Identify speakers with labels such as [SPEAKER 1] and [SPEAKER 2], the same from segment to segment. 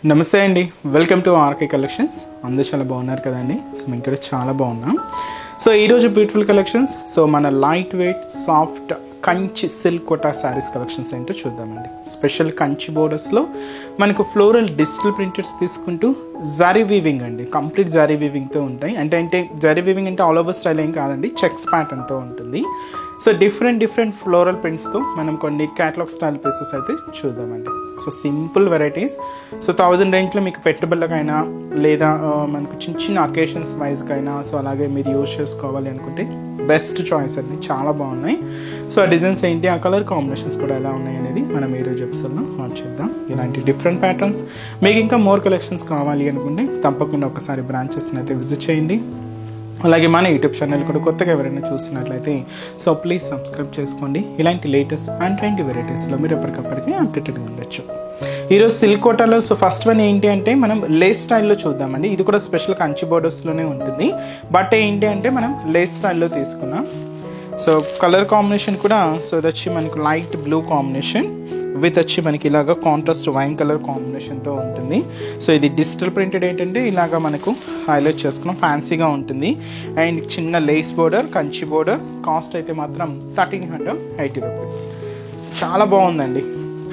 [SPEAKER 1] నమస్తే అండి, welcome to RK collections. అందరూ చాలా బాగున్నారు కదండి. సో మేము ఇక్కడ చాలా బాగున్నాం. సో ఈరోజు బ్యూటిఫుల్ కలెక్షన్స్. సో మన lightweight soft Kanchi silk Kota saris collections ఏంటో చూద్దామండి. స్పెషల్ కంచి బోర్డర్స్లో మనకు ఫ్లోరల్ డిజిటల్ ప్రింటెడ్స్ తీసుకుంటూ జరీ వీవింగ్ అండి, కంప్లీట్ జరీ వీవింగ్తో ఉంటాయి. అంటే జరీ వీవింగ్ అంటే ఆల్ ఓవర్ స్టైల్ ఏం కాదండి, చెక్స్ ప్యాటర్న్తో ఉంటుంది. సో డిఫరెంట్ ఫ్లోరల్ ప్రింట్స్తో మనం కొన్ని క్యాటలాగ్ స్టైల్ పీసెస్ అయితే చూద్దామండి. So simple varieties. సో 1000 రేంజ్లో మీకు పెట్టుబడులకైనా లేదా మనకు చిన్న అకేషన్స్ వైజ్కైనా సో అలాగే మీరు యూజ్ చేసుకోవాలి అనుకుంటే బెస్ట్ చాయిస్ అండి, చాలా బాగున్నాయి. సో ఆ డిజైన్స్ ఏంటి, ఆ కలర్ కాంబినేషన్స్ కూడా ఎలా ఉన్నాయి అనేది మనం ఈరోజు ఎపిసోడ్లో చూద్దాం. ఇలాంటి డిఫరెంట్ ప్యాటర్న్స్ మీకు ఇంకా మోర్ కలెక్షన్స్ కావాలి అనుకుంటే తప్పకుండా ఒకసారి బ్రాంచెస్ని అయితే విజిట్ చేయండి. అలాగే మన యూట్యూబ్ ఛానల్ కూడా కొత్తగా ఎవరైనా చూసినట్లయితే సో ప్లీజ్ సబ్స్క్రైబ్ చేసుకోండి. ఇలాంటి లేటెస్ట్ అండ్ ట్రెండీ వెరైటీస్లో మీరు ఎప్పటికప్పటికి అప్డేటెడ్గా ఉండొచ్చు. ఈరోజు సిల్క్ కోటాలో సో ఫస్ట్ వన్ ఏంటి అంటే మనం లేస్ స్టైల్లో చూద్దామండి. ఇది కూడా స్పెషల్ కంచి బోర్డర్స్లోనే ఉంటుంది. బట్ ఏంటి అంటే మనం లేస్ స్టైల్లో తీసుకున్నాం. సో కలర్ కాంబినేషన్ కూడా సో ఇది వచ్చి మనకు లైట్ బ్లూ కాంబినేషన్ విత్ వచ్చి మనకి ఇలాగ కాంట్రాస్ట్ వైన్ కలర్ కాంబినేషన్తో ఉంటుంది. సో ఇది డిజిటల్ ప్రింటెడ్ ఏంటంటే ఇలాగ మనకు హైలైట్ చేసుకున్నాం, ఫ్యాన్సీగా ఉంటుంది. అండ్ చిన్న lace border, Kanchi border. Cost అయితే మాత్రం 1380 రూపీస్. చాలా బాగుందండి.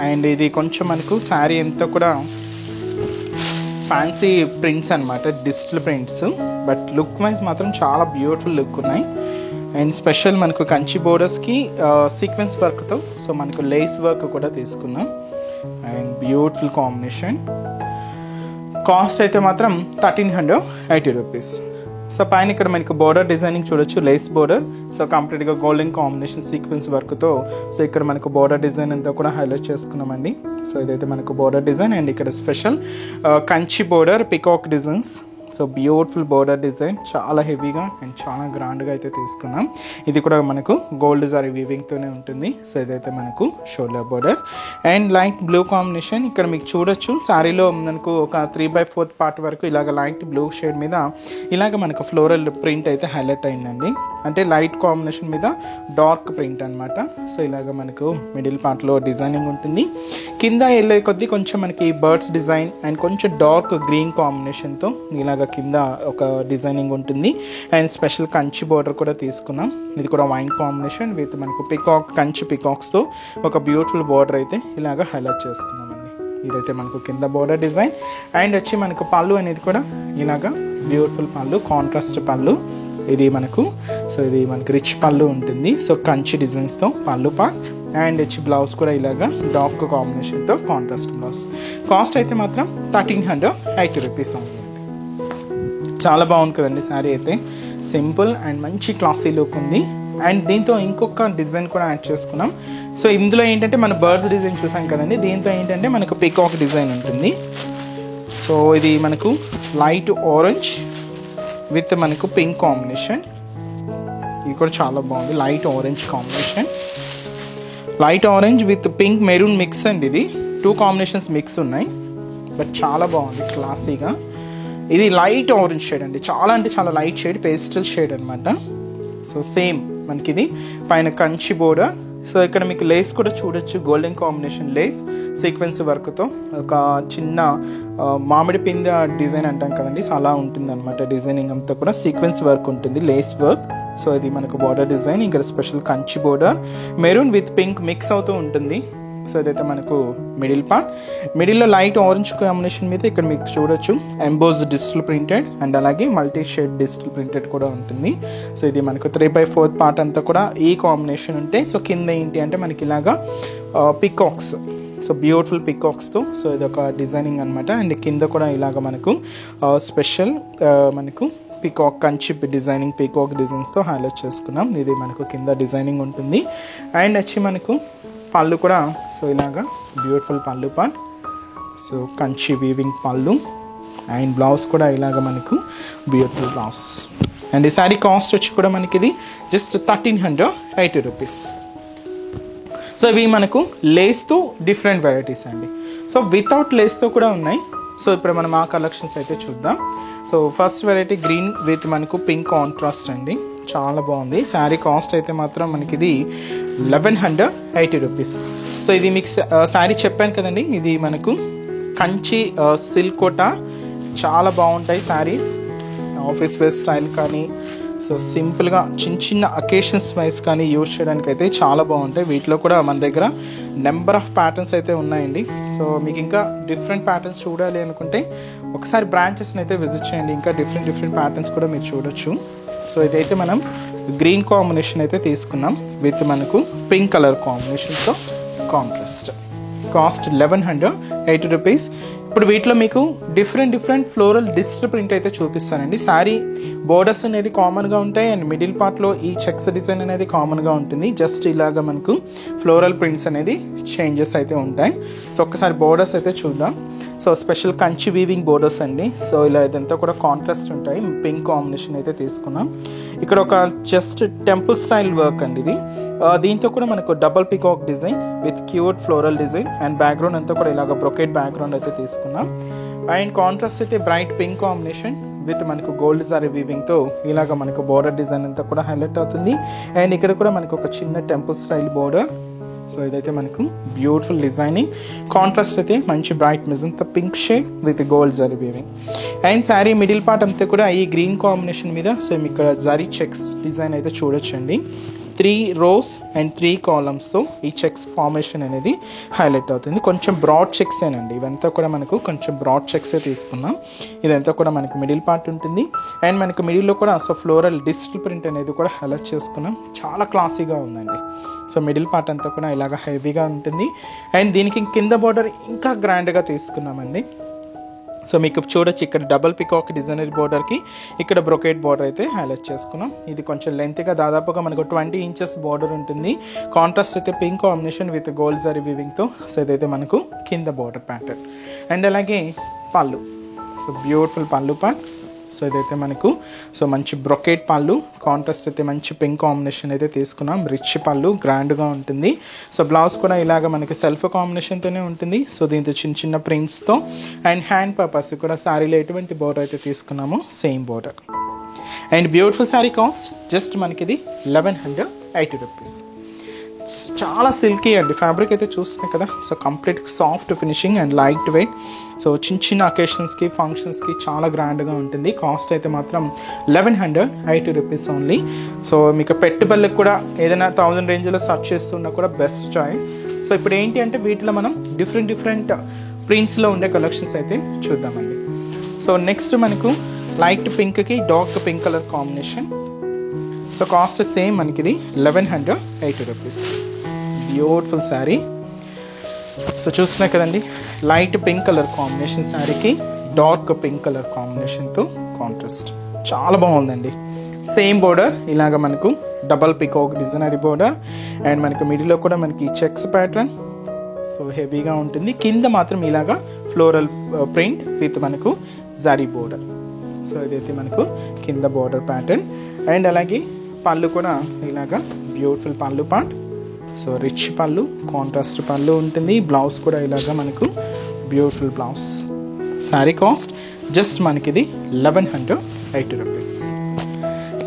[SPEAKER 1] అండ్ ఇది కొంచెం మనకు శారీ అంతా కూడా ఫ్యాన్సీ ప్రింట్స్ అనమాట, digital prints. But look wise మాత్రం చాలా బ్యూటిఫుల్ లుక్ ఉన్నాయి. అండ్ స్పెషల్ మనకు కంచి బోర్డర్స్కి సీక్వెన్స్ వర్క్తో సో మనకు లేస్ వర్క్ కూడా తీసుకున్నాం. And beautiful combination. కాస్ట్ అయితే మాత్రం 1380 రూపీస్. సో పైన ఇక్కడ మనకు బోర్డర్ డిజైనింగ్ చూడొచ్చు, లేస్ బోర్డర్. సో కంప్లీట్గా గోల్డెన్ కాంబినేషన్ సీక్వెన్స్ వర్క్తో సో ఇక్కడ మనకు బోర్డర్ డిజైన్ అంతా కూడా హైలైట్ చేసుకున్నామండి. సో ఇదైతే మనకు బోర్డర్ డిజైన్. అండ్ ఇక్కడ special Kanchi border peacock designs. So beautiful border design, చాలా హెవీగా అండ్ చాలా గ్రాండ్గా అయితే తీసుకున్నాం. ఇది కూడా మనకు గోల్డ్ జరీ వీవింగ్తోనే ఉంటుంది. సో ఇదైతే మనకు shoulder border and light blue combination. ఇక్కడ మీకు చూడొచ్చు శారీలో మనకు ఒక 3/4 పార్ట్ వరకు ఇలాగ లైట్ బ్లూ షేడ్ మీద ఇలాగ మనకు ఫ్లోరల్ ప్రింట్ అయితే హైలైట్ అయిందండి. అంటే లైట్ కాంబినేషన్ మీద డార్క్ ప్రింట్ అనమాట. సో ఇలాగ మనకు మిడిల్ పార్ట్లో డిజైనింగ్ ఉంటుంది. కింద వెళ్ళే కొద్దీ కొంచెం మనకి బర్డ్స్ డిజైన్ అండ్ కొంచెం డార్క్ గ్రీన్ కాంబినేషన్తో ఇలాగ కింద ఒక డిజైనింగ్ ఉంటుంది. అండ్ స్పెషల్ కంచి బోర్డర్ కూడా తీసుకున్నాం. ఇది కూడా వైన్ కాంబినేషన్ విత్ మనకు పికాక్, కంచి పికాక్స్తో ఒక బ్యూటిఫుల్ బోర్డర్ అయితే ఇలాగ హైలైట్ చేసుకున్నామండి. ఇదైతే మనకు కింద బోర్డర్ డిజైన్. అండ్ వచ్చి మనకు పళ్ళు అనేది కూడా ఇలాగ బ్యూటిఫుల్ పళ్ళు, కాంట్రాస్ట్ పళ్ళు. ఇది మనకు సో ఇది మనకు రిచ్ పళ్ళు ఉంటుంది. సో కంచి డిజైన్స్తో పళ్ళు పార్ట్. అండ్ వచ్చి బ్లౌజ్ కూడా ఇలాగా డార్క్ కాంబినేషన్తో కాంట్రాస్ట్ బ్లౌజ్. కాస్ట్ అయితే మాత్రం 1380 రూపీస్ ఉంది. చాలా బాగుంది కదండి శారీ అయితే. సింపుల్ అండ్ మంచి క్లాసీ లుక్ ఉంది. అండ్ దీంతో ఇంకొక డిజైన్ కూడా యాడ్ చేసుకున్నాం. సో ఇందులో ఏంటంటే మన బర్డ్స్ డిజైన్ చూసాం కదండి, దీంతో ఏంటంటే మనకు పికాక్ డిజైన్ ఉంటుంది. సో ఇది మనకు లైట్ ఆరెంజ్ విత్ మనకు పింక్ కాంబినేషన్. ఇది కూడా చాలా బాగుంది, light orange combination. Light orange with pink maroon mix అండి. ఇది 2 కాంబినేషన్స్ మిక్స్ ఉన్నాయి. బట్ చాలా బాగుంది క్లాసీగా. ఇది లైట్ ఆరెంజ్ షేడ్ అండి, చాలా అంటే చాలా లైట్ షేడ్, పేస్టల్ షేడ్ అనమాట. సో సేమ్ మనకి ఇది పైన కంచి బోర్డర్. సో ఇక్కడ మీకు లేస్ కూడా చూడొచ్చు, గోల్డెన్ కాంబినేషన్ లేస్ సీక్వెన్స్ వర్క్తో ఒక చిన్న మామిడి పింద డిజైన్ అంటాం కదండి, సో అలా ఉంటుంది అనమాట. డిజైనింగ్ అంతా కూడా సీక్వెన్స్ వర్క్ ఉంటుంది, లేస్ వర్క్. సో ఇది మనకు బోర్డర్ డిజైన్. ఇక్కడ special Kanchi border maroon with pink mix అవుతూ ఉంటుంది. సో ఇదైతే మనకు మిడిల్ పార్ట్. మిడిల్లో లైట్ ఆరెంజ్ కాంబినేషన్ మీద ఇక్కడ మీకు చూడొచ్చు ఎంబోజ్ డిజిటల్ ప్రింటెడ్ అండ్ అలాగే మల్టీ షేడ్ డిజిటల్ ప్రింటెడ్ కూడా ఉంటుంది. సో ఇది మనకు 3/4 పార్ట్ అంతా కూడా ఈ కాంబినేషన్ ఉంటాయి. సో కింద ఏంటి అంటే మనకి ఇలాగా పికాక్స్, సో బ్యూటిఫుల్ పికాక్స్తో సో ఇది ఒక డిజైనింగ్ అనమాట. అండ్ కింద కూడా ఇలాగ మనకు స్పెషల్ మనకు పికాక్ కంచి డిజైనింగ్ పికాక్ డిజైన్స్తో హైలైట్ చేసుకున్నాం. ఇది మనకు కింద డిజైనింగ్ ఉంటుంది. అండ్ వచ్చి మనకు పళ్ళు కూడా సో ఇలాగా beautiful pallu part. So Kanchi weaving పళ్ళు. అండ్ బ్లౌజ్ కూడా ఇలాగ మనకు బ్యూటిఫుల్ బ్లౌజ్. అండ్ ఈ శారీ కాస్ట్ వచ్చి కూడా మనకి ఇది జస్ట్ 1380 రూపీస్. సో ఇవి మనకు లేస్తో డిఫరెంట్ వెరైటీస్ అండి. సో వితౌట్ లేస్తో కూడా ఉన్నాయి. సో ఇప్పుడు మనం ఆ కలెక్షన్స్ అయితే చూద్దాం. So first variety green with మనకు పింక్ కాంట్రాస్ట్ అండి, చాలా బాగుంది. శారీ కాస్ట్ అయితే మాత్రం మనకి ఇది 1180 రూపీస్. సో ఇది మీకు శారీ చెప్పాను కదండి, ఇది మనకు కంచి సిల్క్ కోట చాలా బాగుంటాయి శారీస్, ఆఫీస్ వేర్ స్టైల్ కానీ సో సింపుల్గా చిన్న చిన్న అకేషన్స్ వైజ్ కానీ యూజ్ చేయడానికి అయితే చాలా బాగుంటాయి. వీటిలో కూడా మన దగ్గర నెంబర్ ఆఫ్ ప్యాటర్న్స్ అయితే ఉన్నాయండి. సో మీకు ఇంకా డిఫరెంట్ ప్యాటర్న్స్ చూడాలి అనుకుంటే ఒకసారి బ్రాంచెస్ని అయితే విజిట్ చేయండి, ఇంకా డిఫరెంట్ ప్యాటర్న్స్ కూడా మీరు చూడొచ్చు. సో ఇదైతే మనం గ్రీన్ కాంబినేషన్ అయితే తీసుకున్నాం విత్ మనకు పింక్ కలర్ కాంబినేషన్తో కాంట్రాస్ట్. Cost 1180 rupees. ఇప్పుడు వీటిలో మీకు డిఫరెంట్ ఫ్లోరల్ డిజిటల్ ప్రింట్ అయితే చూపిస్తానండి. శారీ బోర్డర్స్ అనేది కామన్గా ఉంటాయి అండ్ మిడిల్ పార్ట్లో ఈ చెక్స్ డిజైన్ అనేది కామన్గా ఉంటుంది. జస్ట్ ఇలాగా మనకు ఫ్లోరల్ ప్రింట్స్ అనేది చేంజెస్ అయితే ఉంటాయి. సో ఒక్కసారి బోర్డర్స్ అయితే చూద్దాం. So special Kanchi weaving borders అండి. సో ఇలా ఇదంతా కూడా కాంట్రాస్ట్ ఉంటాయి. పింక్ కాంబినేషన్ అయితే తీసుకున్నాం. ఇక్కడ ఒక జస్ట్ టెంపుల్ స్టైల్ వర్క్ అండి ఇది. దీంతో కూడా మనకు double peacock design with cute floral design and background అంతా కూడా ఇలాగ బ్రొకెట్ బ్యాక్గ్రౌండ్ అయితే తీసుకున్నాం. అండ్ కాంట్రాస్ట్ అయితే బ్రైట్ పింక్ కాంబినేషన్ విత్ మనకు గోల్డ్ జరీ వీవింగ్తో ఇలాగ మనకు బోర్డర్ డిజైన్ అంతా కూడా హైలైట్ అవుతుంది. అండ్ ఇక్కడ కూడా మనకు ఒక చిన్న టెంపుల్ స్టైల్ బోర్డర్. సో ఇదైతే మనకు బ్యూటిఫుల్ డిజైనింగ్. కాంట్రాస్ట్ అయితే మంచి bright magenta pink shade with gold zari weaving. And sari middle part అంతా కూడా ఈ గ్రీన్ కాంబినేషన్ మీద సో మీకు ఇక్కడ జరీ చెక్స్ డిజైన్ అయితే చూడొచ్చండి. 3 rows అండ్ 3 columnsతో ఈ చెక్స్ ఫార్మేషన్ అనేది హైలైట్ అవుతుంది. కొంచెం బ్రాడ్ చెక్స్ ఏనండి ఇవంతా కూడా మనకు కొంచెం బ్రాడ్ చెక్సే తీసుకున్నాం. ఇదంతా కూడా మనకు మిడిల్ పార్ట్ ఉంటుంది. అండ్ మనకు మిడిల్లో కూడా సో ఫ్లోరల్ డిజిటల్ ప్రింట్ అనేది కూడా హైలైట్ చేసుకున్నాం. చాలా క్లాసీగా ఉందండి. సో మిడిల్ పార్ట్ అంతా కూడా ఇలాగ హెవీగా ఉంటుంది. అండ్ దీనికి కింద బార్డర్ ఇంకా గ్రాండ్గా తీసుకున్నామండి. సో మీకు చూడొచ్చు ఇక్కడ డబుల్ పికాక్ డిజైనర్ బోర్డర్కి ఇక్కడ బ్రొకేట్ బార్డర్ అయితే హైలైట్ చేసుకున్నాం. ఇది కొంచెం లెంత్గా దాదాపుగా మనకు 20 inches బార్డర్ ఉంటుంది. కాంట్రాస్ట్ అయితే pink combination with gold zari వీవింగ్తో. సో ఇదైతే మనకు కింద బార్డర్ ప్యాటర్న్. అండ్ అలాగే పళ్ళు, so beautiful pallu part. So ఇదైతే మనకు సో మంచి బ్రొకేట్ పళ్ళు. కాంట్రాస్ట్ అయితే మంచి పింక్ కాంబినేషన్ అయితే తీసుకున్నాం. రిచ్ పళ్ళు గ్రాండ్గా ఉంటుంది. సో బ్లౌజ్ కూడా ఇలాగ మనకి సెల్ఫ్ కాంబినేషన్తోనే ఉంటుంది. సో దీంతో చిన్న ప్రింట్స్తో అండ్ హ్యాండ్ పర్పస్ కూడా శారీలో ఎటువంటి బోర్డర్ అయితే తీసుకున్నామో same border. And beautiful sari cost just మనకి ఇది 1180 రూపీస్. చాలా సిల్కీ అండి. ఫ్యాబ్రిక్ అయితే చూస్తున్నాయి కదా. So complete soft finishing and light weight. So చిన్న అకేషన్స్కి ఫంక్షన్స్కి చాలా గ్రాండ్గా ఉంటుంది. కాస్ట్ అయితే మాత్రం 1180 రూపీస్ ఓన్లీ. సో మీకు పెట్టుబడులకు కూడా ఏదైనా 1000 రేంజ్లో సర్చ్ చేస్తున్నా కూడా బెస్ట్ చాయిస్. సో ఇప్పుడు ఏంటి అంటే వీటిలో మనం డిఫరెంట్ ప్రింట్స్లో ఉండే కలెక్షన్స్ అయితే చూద్దామండి. సో నెక్స్ట్ మనకు లైట్ పింక్కి dark pink colour combination. So cost same మనకి ఇది 1180 రూపీస్. బ్యూటిఫుల్ శారీ. సో చూస్తున్నాయి కదండి, లైట్ పింక్ కలర్ కాంబినేషన్ శారీకి డార్క్ పింక్ కలర్ కాంబినేషన్తో కాంట్రాస్ట్ చాలా బాగుందండి. సేమ్ బోర్డర్ ఇలాగ మనకు డబల్ పికాక్ డిజైనరీ బోర్డర్ అండ్ మనకు మిడిల్లో కూడా మనకి చెక్స్ ప్యాటర్న్. సో హెవీగా ఉంటుంది. కింద మాత్రం ఇలాగా ఫ్లోరల్ ప్రింట్ విత్ మనకు జరీ బోర్డర్. సో ఇదైతే మనకు కింద బోర్డర్ ప్యాటర్న్. అండ్ అలాగే పళ్ళు కూడా ఇలాగా beautiful pallu part. So rich pallu, contrast pallu ఉంటుంది. బ్లౌజ్ కూడా ఇలాగా మనకు beautiful blouse. Sari cost just మనకి ఇది 1180 రూపీస్.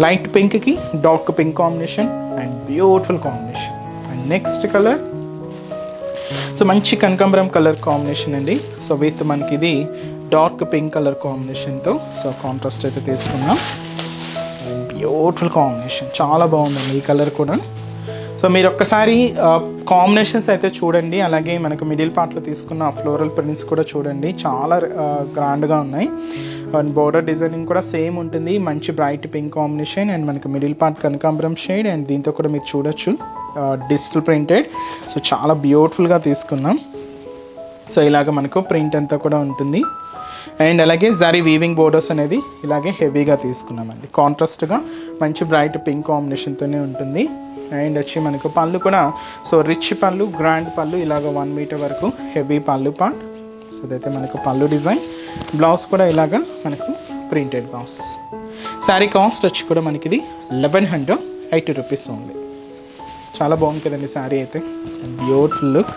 [SPEAKER 1] లైట్ పింక్కి dark pink combination and beautiful combination. And next colour so మంచి కనకాంబరం కలర్ కాంబినేషన్ అండి. సో విత్ మనకి ఇది డార్క్ పింక్ కలర్ కాంబినేషన్తో సో కాంట్రాస్ట్ అయితే తీసుకున్నాం. బ్యూటిఫుల్ కాంబినేషన్ చాలా బాగుందండి ఈ కలర్ కూడా. సో మీరు ఒక్కసారి కాంబినేషన్స్ అయితే చూడండి. అలాగే మనకు మిడిల్ పార్ట్లో తీసుకున్న ఫ్లోరల్ ప్రింట్స్ కూడా చూడండి, చాలా గ్రాండ్గా ఉన్నాయి. అండ్ బోర్డర్ డిజైనింగ్ కూడా సేమ్ ఉంటుంది. మంచి బ్రైట్ పింక్ కాంబినేషన్ అండ్ మనకు మిడిల్ పార్ట్ కనకాంబరం షేడ్. అండ్ దీంతో కూడా మీరు చూడొచ్చు డిజిటల్ ప్రింటెడ్. సో చాలా బ్యూటిఫుల్గా తీసుకున్నాం. సో ఇలాగ మనకు ప్రింట్ అంతా కూడా ఉంటుంది. అండ్ అలాగే జరీ వీవింగ్ బోర్డర్స్ అనేది ఇలాగే హెవీగా తీసుకున్నామండి. కాంట్రాస్ట్గా మంచి బ్రైట్ పింక్ కాంబినేషన్తోనే ఉంటుంది. అండ్ వచ్చి మనకు పళ్ళు కూడా సో రిచ్ పళ్ళు, గ్రాండ్ పళ్ళు, ఇలాగ 1 మీటర్ వరకు హెవీ పళ్ళు పార్ట్. సో అదైతే మనకు పళ్ళు డిజైన్. బ్లౌజ్ కూడా ఇలాగా మనకు ప్రింటెడ్ బ్లౌజ్. శారీ కాస్ట్ వచ్చి కూడా మనకి ఇది 1180 రూపీస్ ఓన్లీ. చాలా బాగుంది కదండి శారీ అయితే. Beautiful look.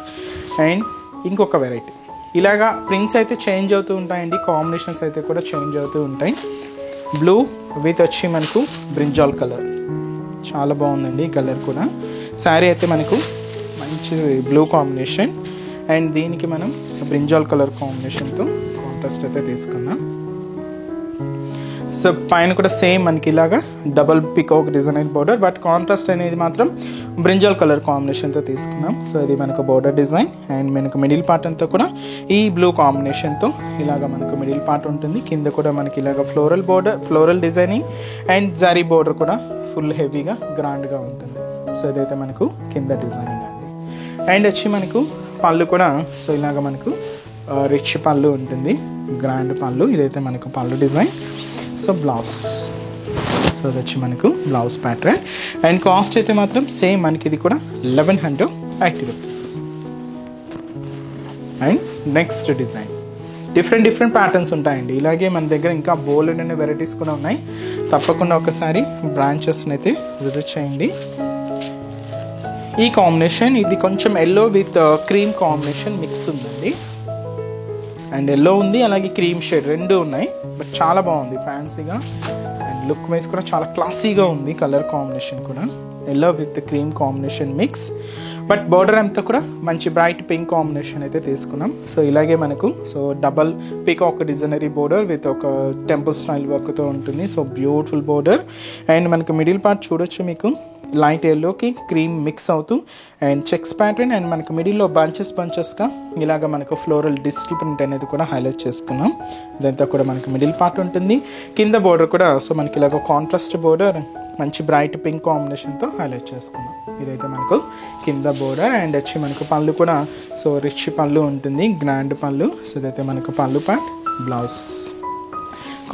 [SPEAKER 1] అండ్ ఇంకొక వెరైటీ ఇలాగా ప్రింట్స్ అయితే చేంజ్ అవుతూ ఉంటాయండి. కాంబినేషన్స్ అయితే కూడా చేంజ్ అవుతూ ఉంటాయి. బ్లూ విత్ వచ్చి మనకు బ్రింజాల్ కలర్ చాలా బాగుందండి ఈ కలర్ కూడా. శారీ అయితే మనకు మంచి బ్లూ కాంబినేషన్ అండ్ దీనికి మనం బ్రింజాల్ కలర్ కాంబినేషన్తో కాంట్రాస్ట్ అయితే తీసుకున్నాం. సో పైన కూడా సేమ్ మనకి ఇలాగా double peacock design border, but contrast అనేది మాత్రం బ్రింజాల్ కలర్ కాంబినేషన్తో తీసుకున్నాం. సో ఇది మనకు బోర్డర్ డిజైన్. అండ్ మనకు మిడిల్ పార్ట్ అంతా కూడా ఈ బ్లూ కాంబినేషన్తో ఇలాగ మనకు మిడిల్ పార్ట్ ఉంటుంది. కింద కూడా మనకి ఇలాగ floral border, floral designing and zari border కూడా ఫుల్ హెవీగా గ్రాండ్గా ఉంటుంది. సో ఇదైతే మనకు కింద డిజైనింగ్ అండి. అండ్ వచ్చి మనకు పళ్ళు కూడా సో ఇలాగ మనకు రిచ్ పళ్ళు ఉంటుంది, గ్రాండ్ పళ్ళు. ఇదైతే మనకు పళ్ళు డిజైన్. సో బ్లౌజ్, సో ఇది వచ్చి మనకు బ్లౌజ్ ప్యాటర్న్. అండ్ కాస్ట్ అయితే మాత్రం సేమ్ మనకి ఇది కూడా 1180 rupees. And next design different patterns ఉంటాయండి. ఇలాగే మన దగ్గర ఇంకా బోల్డ్ అనే వెరైటీస్ కూడా ఉన్నాయి. తప్పకుండా ఒకసారి బ్రాంచెస్ని అయితే విజిట్ చేయండి. ఈ కాంబినేషన్ ఇది కొంచెం yellow with cream combination mix ఉందండి. అండ్ ఎల్లో ఉంది, అలాగే క్రీమ్ షేడ్ రెండు ఉన్నాయి. బట్ చాలా బాగుంది ఫ్యాన్సీగా. అండ్ లుక్ వైజ్ కూడా చాలా క్లాసీగా ఉంది. కలర్ కాంబినేషన్ కూడా yellow with cream combination mix. But border అంతా కూడా మంచి బ్రైట్ పింక్ కాంబినేషన్ అయితే తీసుకున్నాం. సో ఇలాగే మనకు so double peacock designery border with ఒక టెంపుల్ స్టైల్ వర్క్తో ఉంటుంది. So beautiful border. అండ్ మనకు మిడిల్ పార్ట్ చూడొచ్చు, మీకు లైట్ ఎల్లోకి క్రీమ్ మిక్స్ అవుతూ అండ్ చెక్స్ ప్యాటర్న్. అండ్ మనకు మిడిల్లో బంచెస్గా ఇలాగ మనకు ఫ్లోరల్ డిజిటల్ ప్రింట్ అనేది కూడా హైలైట్ చేసుకున్నాం. ఇదంతా కూడా మనకు మిడిల్ పార్ట్ ఉంటుంది. కింద బోర్డర్ కూడా సో మనకి ఇలాగ కాంట్రాస్ట్ బోర్డర్ మంచి బ్రైట్ పింక్ కాంబినేషన్తో హైలైట్ చేసుకున్నాం. ఇదైతే మనకు కింద బోర్డర్. అండ్ వచ్చి మనకు పళ్ళు కూడా సో రిచ్ పళ్ళు ఉంటుంది, గ్రాండ్ పళ్ళు. సో ఇదైతే మనకు పళ్ళు పార్ట్, బ్లౌజ్.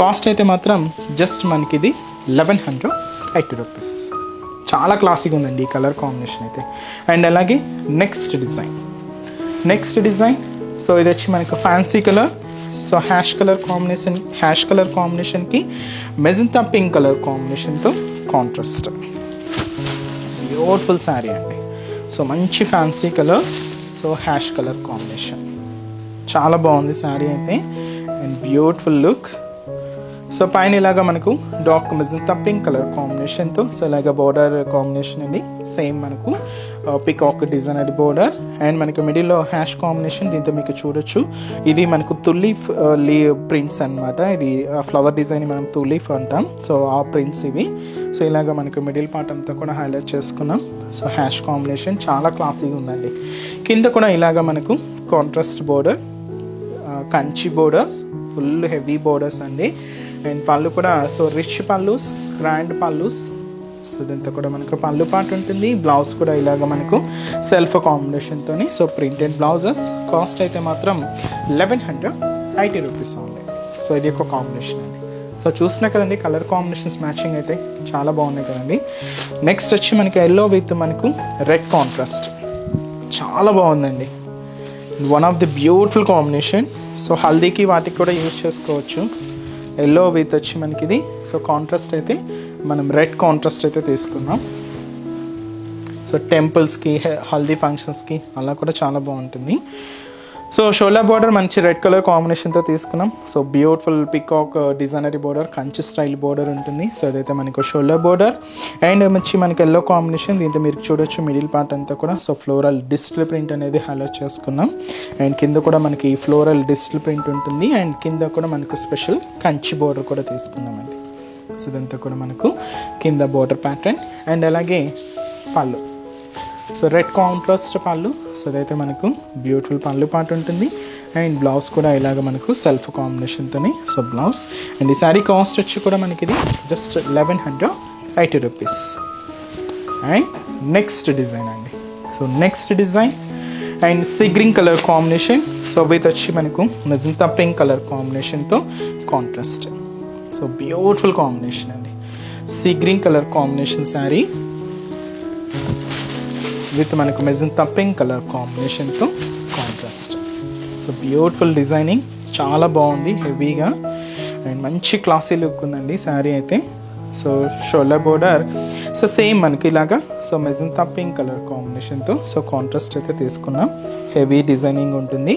[SPEAKER 1] కాస్ట్ అయితే మాత్రం జస్ట్ మనకి ఇది 1180 రూపీస్. చాలా క్లాసిక్ ఉందండి ఈ కలర్ కాంబినేషన్ అయితే. అండ్ అలాగే నెక్స్ట్ డిజైన్ సో ఇది వచ్చి మనకు fancy colour. So ash colour కాంబినేషన్కి మెజంతా పింక్ కలర్ కాంబినేషన్తో కాంట్రాస్ట్. బ్యూటిఫుల్ శారీ అండి. సో మంచి fancy colour, so ash colour combination చాలా బాగుంది శారీ అయితే. And beautiful look. సో పైన ఇలాగా మనకు డార్క్ మెజంతా పింక్ కలర్ కాంబినేషన్తో సో ఇలాగ బోర్డర్ కాంబినేషన్ అండి. సేమ్ మనకు పికాక్ డిజైనర్ బోర్డర్. అండ్ మనకు మిడిల్లో హ్యాష్ కాంబినేషన్. దీంతో మీకు చూడొచ్చు ఇది మనకు తులీఫ్ ప్రింట్స్ అనమాట. ఇది ఫ్లవర్ డిజైన్ మనం తులీఫ్ అంటాం. సో ఆ ప్రింట్స్ ఇవి. సో ఇలాగ మనకు మిడిల్ పార్ట్ అంతా కూడా హైలైట్ చేసుకున్నాం. సో హ్యాష్ కాంబినేషన్ చాలా క్లాసీగా ఉందండి. కింద కూడా ఇలాగ మనకు contrast border, Kanchi borders, full heavy borders అండి. అండ్ పళ్ళు కూడా సో రిచ్ పళ్ళుస్, గ్రాండ్ పళ్ళుస్. సో ఇదంతా కూడా మనకు పళ్ళు పార్ట్ ఉంటుంది. బ్లౌజ్ కూడా ఇలాగ మనకు సెల్ఫ్ కాంబినేషన్తో సో ప్రింటెడ్ బ్లౌజెస్. కాస్ట్ అయితే మాత్రం 1180 రూపీస్ ఓన్లీ. సో ఇది ఒక కాంబినేషన్ అండి. సో చూసినా కదండి కలర్ కాంబినేషన్స్ మ్యాచింగ్ అయితే చాలా బాగున్నాయి కదండి. నెక్స్ట్ వచ్చి మనకి ఎల్లో విత్ మనకు రెడ్ కాంట్రాస్ట్ చాలా బాగుందండి. One of the beautiful combination. So హల్దీకి వాటికి కూడా యూజ్ చేసుకోవచ్చు. ఎల్లో విత్ వచ్చి మనకి ఇది సో కాంట్రాస్ట్ అయితే మనం రెడ్ కాంట్రాస్ట్ అయితే తీసుకున్నాం. సో టెంపుల్స్కి, హల్దీ ఫంక్షన్స్కి అలా కూడా చాలా బాగుంటుంది. సో షోలా బోర్డర్ మంచి రెడ్ కలర్ కాంబినేషన్తో తీసుకున్నాం. సో బ్యూటిఫుల్ పికాక్ డిజైనరీ బోర్డర్, కంచి స్టైల్ బోర్డర్ ఉంటుంది. సో అదైతే మనకు షోలా బోర్డర్. అండ్ మంచి మనకి ఎల్లో కాంబినేషన్. దీంతో మీరు చూడొచ్చు మిడిల్ పార్ట్ అంతా కూడా సో ఫ్లోరల్ డిజిటల్ ప్రింట్ అనేది హైలైట్ చేసుకున్నాం. అండ్ కింద కూడా మనకి ఫ్లోరల్ డిజిటల్ ప్రింట్ ఉంటుంది. అండ్ కింద కూడా మనకు స్పెషల్ కంచి బోర్డర్ కూడా తీసుకున్నామండి. సో ఇదంతా కూడా మనకు కింద బోర్డర్ ప్యాటర్న్. అండ్ అలాగే పళ్ళు సో రెడ్ కాంట్రాస్ట్ పళ్ళు. సో అదైతే మనకు బ్యూటిఫుల్ పళ్ళు పార్ట్ ఉంటుంది. అండ్ బ్లౌజ్ కూడా ఇలాగ మనకు సెల్ఫ్ కాంబినేషన్తోని సో బ్లౌజ్. అండ్ ఈ శారీ కాస్ట్ వచ్చి కూడా మనకి ఇది just 1180 rupees. And next design అండి. So next design and sea green colour combination. So with వచ్చి మనకు మెజంతా పింక్ కలర్ కాంబినేషన్తో కాంట్రాస్ట్. సో బ్యూటిఫుల్ కాంబినేషన్ అండి. Sea green colour combination sari with మనకు మెజంతా పింక్ కలర్ కాంబినేషన్తో కాంట్రాస్ట్. సో బ్యూటిఫుల్ డిజైనింగ్ చాలా బాగుంది, హెవీగా. అండ్ మంచి క్లాసీ లుక్ ఉందండి శారీ అయితే. So shoulder border so same మనకి ఇలాగా సో మెజంతా పింక్ కలర్ కాంబినేషన్తో సో కాంట్రాస్ట్ అయితే తీసుకున్నాం. హెవీ డిజైనింగ్ ఉంటుంది.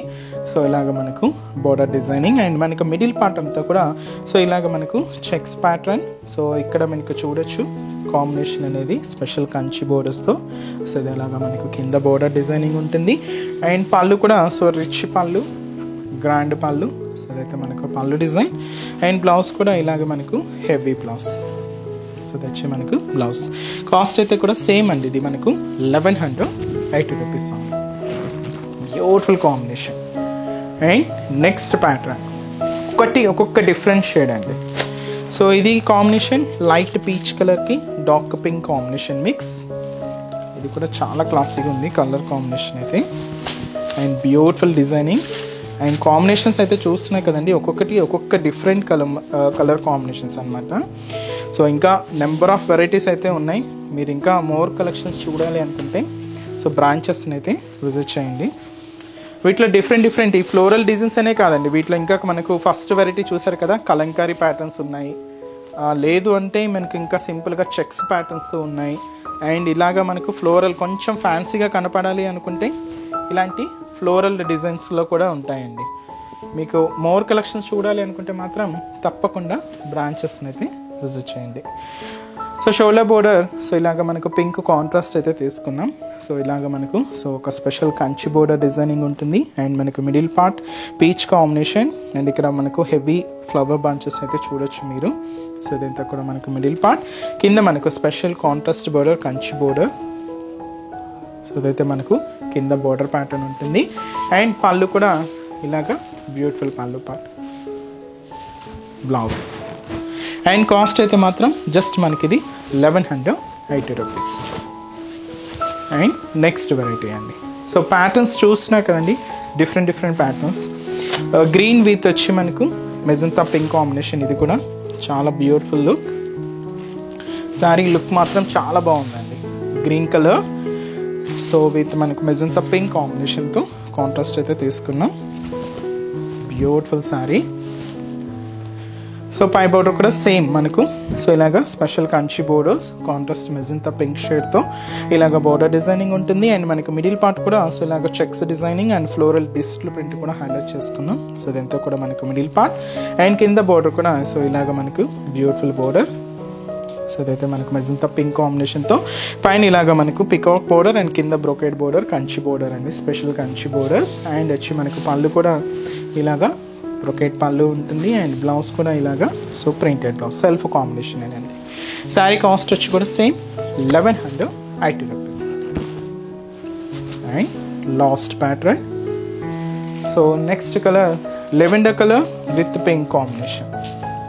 [SPEAKER 1] సో ఇలాగ మనకు బోర్డర్ డిజైనింగ్ అండ్ మనకు మిడిల్ పార్ట్ అంతా కూడా సో ఇలాగ మనకు చెక్స్ ప్యాటర్న్. సో ఇక్కడ మనకు చూడొచ్చు కాంబినేషన్ అనేది స్పెషల్ కంచి బోర్డర్స్తో. సో ఇది ఇలాగ మనకు కింద బోర్డర్ డిజైనింగ్ ఉంటుంది. అండ్ పళ్ళు కూడా సో రిచ్ పళ్ళు, గ్రాండ్ పళ్ళు. సో అదైతే మనకు పళ్ళు డిజైన్ అండ్ బ్లౌజ్ కూడా ఇలాగ మనకు హెవీ బ్లౌజ్. సో తెచ్చి మనకు బ్లౌజ్ కాస్ట్ అయితే కూడా సేమ్ అండి. ఇది మనకు 1180 rupees. Beautiful combination. And next pattern ఒక్కొక్క డిఫరెంట్ షేడ్ అండి. సో ఇది కాంబినేషన్ లైట్ పీచ్ కలర్కి డార్క్ పింక్ కాంబినేషన్ మిక్స్. ఇది కూడా చాలా క్లాసీగా ఉంది కలర్ కాంబినేషన్ అయితే. And beautiful designing and combinations అయితే చూస్తున్నాయి కదండి. ఒక్కొక్క డిఫరెంట్ కలర్ కాంబినేషన్స్ అనమాట. సో ఇంకా నెంబర్ ఆఫ్ వెరైటీస్ అయితే ఉన్నాయి. మీరు ఇంకా మోర్ కలెక్షన్స్ చూడాలి అనుకుంటే సో బ్రాంచెస్ని అయితే విజిట్ చేయండి. వీటిలో డిఫరెంట్ ఈ ఫ్లోరల్ డిజైన్స్ అనే కాదండి. వీటిలో ఇంకా మనకు ఫస్ట్ వెరైటీ చూసారు కదా కలంకారీ ప్యాటర్న్స్ ఉన్నాయి. లేదు అంటే మనకు ఇంకా సింపుల్గా చెక్స్ ప్యాటర్న్స్తో ఉన్నాయి. అండ్ ఇలాగా మనకు ఫ్లోరల్ కొంచెం ఫ్యాన్సీగా కనపడాలి అనుకుంటే ఇలాంటి ఫ్లోరల్ డిజైన్స్లో కూడా ఉంటాయండి. మీకు మోర్ కలెక్షన్స్ చూడాలి అనుకుంటే మాత్రం తప్పకుండా బ్రాంచెస్ని అయితే విజిట్ చేయండి. సో షోల్డర్ బోర్డర్ సో ఇలాగ మనకు పింక్ కాంట్రాస్ట్ అయితే తీసుకున్నాం. సో ఇలాగ మనకు సో ఒక స్పెషల్ కంచి బోర్డర్ డిజైనింగ్ ఉంటుంది. అండ్ మనకు middle part peach combination and ఇక్కడ మనకు హెవీ ఫ్లవర్ బంచెస్ అయితే చూడొచ్చు మీరు. సో ఇదంతా కూడా మనకు మిడిల్ పార్ట్. కింద మనకు special contrast border Kanchi border. So అదైతే మనకు కింద బోర్డర్ ప్యాటర్న్ ఉంటుంది. అండ్ పళ్ళు కూడా ఇలాగా beautiful pallu part, blouse. And cost అయితే మాత్రం జస్ట్ మనకి ఇది 1180 రూపీస్. అండ్ నెక్స్ట్ వెరైటీ అండి. సో ప్యాటర్న్స్ చూస్తున్నారు కదండి డిఫరెంట్ ప్యాటర్న్స్. గ్రీన్ విత్ వచ్చి మనకు మెజంతా పింక్ కాంబినేషన్. ఇది కూడా చాలా బ్యూటిఫుల్ లుక్. శారీ లుక్ మాత్రం చాలా బాగుందండి. గ్రీన్ కలర్ సో విత్ మనకు మెజంతా పింక్ కాంబినేషన్తో కాంట్రాస్ట్ అయితే తీసుకున్నాం. బ్యూటిఫుల్ శారీ. సో పై బోర్డర్ కూడా సేమ్ మనకు సో ఇలాగా special Kanchi borders contrast magenta pink షేడ్తో ఇలాగ బోర్డర్ డిజైనింగ్ ఉంటుంది. అండ్ మనకు మిడిల్ పార్ట్ కూడా సో ఇలాగ checks designing and floral digital print కూడా హైలైట్ చేసుకున్నాం. సో ఇదంతా కూడా మనకు మిడిల్ పార్ట్. అండ్ కింద బోర్డర్ కూడా సో ఇలాగ మనకు బ్యూటిఫుల్ బోర్డర్. సో అదైతే మనకు మెజంతా పింక్ కాంబినేషన్తో పైన ఇలాగ మనకు పికాక్ బోర్డర్ అండ్ కింద బ్రోకెట్ బోర్డర్ కంచి బోర్డర్ అండి స్పెషల్ కంచి బోర్డర్స్. అండ్ వచ్చి మనకు పళ్ళు కూడా ఇలాగా బ్రోకెట్ పళ్ళు ఉంటుంది. అండ్ బ్లౌజ్ కూడా ఇలాగా so printed blouse self combination అండి. శారీ కాస్ట్ వచ్చి కూడా same 1180 rupees. And last pattern. So next colour lavender colour with pink combination.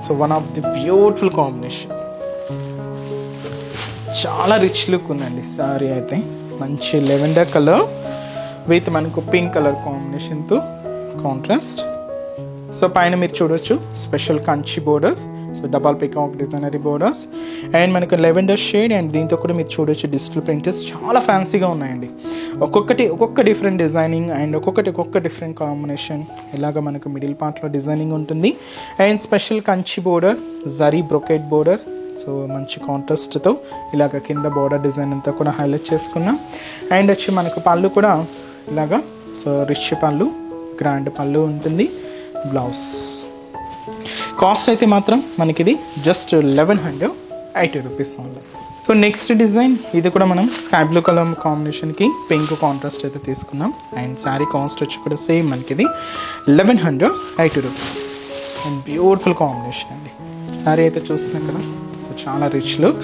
[SPEAKER 1] So one of the beautiful combination. చాలా రిచ్ లుక్ ఉందండి సారీ అయితే. మంచి లెవెండర్ కలర్ విత్ మనకు pink colour కాంబినేషన్తో contrast. So పైన మీరు చూడొచ్చు special Kanchi borders so double peacock designery borders. And మనకు లెవెండర్ షేడ్ అండ్ దీంతో కూడా మీరు చూడొచ్చు డిజిటల్ ప్రింటర్స్ చాలా ఫ్యాన్సీగా ఉన్నాయండి. ఒక్కొక్క డిఫరెంట్ డిజైనింగ్ అండ్ ఒక్కొక్క డిఫరెంట్ కాంబినేషన్. ఇలాగ మనకు మిడిల్ పార్ట్లో డిజైనింగ్ ఉంటుంది. And special Kanchi border zari brocade border. So మంచి కాంట్రాస్ట్తో ఇలాగ కింద బోర్డర్ డిజైన్ అంతా కూడా హైలైట్ చేసుకున్నాం. అండ్ వచ్చి మనకు పళ్ళు కూడా ఇలాగా సో రిచ్ పళ్ళు గ్రాండ్ పళ్ళు ఉంటుంది. బ్లౌజ్ కాస్ట్ అయితే మాత్రం మనకి ఇది just 1180 rupees only. So next design ఇది కూడా మనం స్కై బ్లూ కలర్ కాంబినేషన్కి పింక్ కాంట్రాస్ట్ అయితే తీసుకున్నాం. అండ్ శారీ కాస్ట్ వచ్చి కూడా సేమ్ మనకి ఇది 1180 రూపీస్. అండ్ బ్యూటిఫుల్ కాంబినేషన్ అండి. శారీ అయితే చూస్తున్నాం కదా సో చాలా రిచ్ లుక్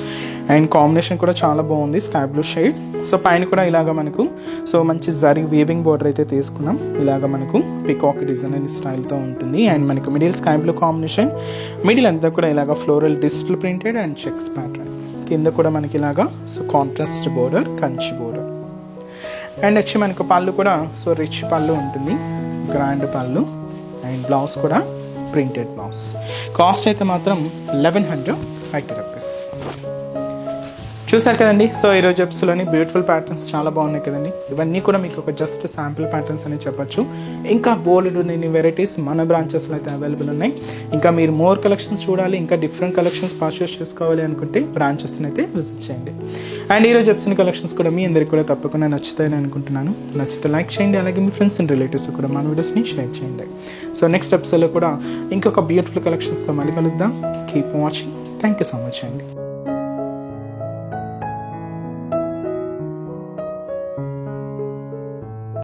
[SPEAKER 1] అండ్ కాంబినేషన్ కూడా చాలా బాగుంది స్కై బ్లూ షేడ్. సో పైన కూడా ఇలాగ మనకు సో మంచి జరీ వీవింగ్ బోర్డర్ అయితే తీసుకున్నాం. ఇలాగ మనకు పికాక్ డిజైన్ స్టైల్తో ఉంటుంది. అండ్ మనకు middle sky blue combination. Middle అంతా కూడా ఇలాగ floral digital printed and checks pattern. కింద కూడా మనకి ఇలాగా so contrast border Kanchi border. And వచ్చి మనకు పళ్ళు కూడా సో రిచ్ పళ్ళు ఉంటుంది గ్రాండ్ పళ్ళు. అండ్ బ్లౌజ్ కూడా ప్రింటెడ్ బ్లౌజ్. కాస్ట్ అయితే మాత్రం 1180 రూపీస్. చూసారు కదండి. సో ఈరోజు ఎపిసోడ్లోని బ్యూటిఫుల్ ప్యాటర్న్స్ చాలా బాగున్నాయి కదండి. ఇవన్నీ కూడా మీకు ఒక జస్ట్ శాంపిల్ ప్యాటర్న్స్ అని చెప్పొచ్చు. ఇంకా బోల్డ్ నేను వెరైటీస్ మన బ్రాంచెస్లో అయితే అవైలబుల్ ఉన్నాయి. ఇంకా మీరు మోర్ కలెక్షన్స్ చూడాలి, ఇంకా డిఫరెంట్ కలెక్షన్స్ పర్చేస్ చేసుకోవాలి అనుకుంటే బ్రాంచెస్ని అయితే విజిట్ చేయండి. అండ్ ఈరోజు ఎపిసోడ్ కలెక్షన్స్ కూడా మీ అందరికీ కూడా తప్పకుండా నచ్చుతాయని అనుకుంటున్నాను. నచ్చితే లైక్ చేయండి, అలాగే మీ ఫ్రెండ్స్ అండ్ రిలేటివ్స్ కూడా మన వీడియోస్ని షేర్ చేయండి. సో నెక్స్ట్ ఎపిసోడ్లో కూడా ఇంకొక బ్యూటిఫుల్ కలెక్షన్స్తో మళ్ళీ కలుద్దాం. Keep watching. Thank you so much అండి.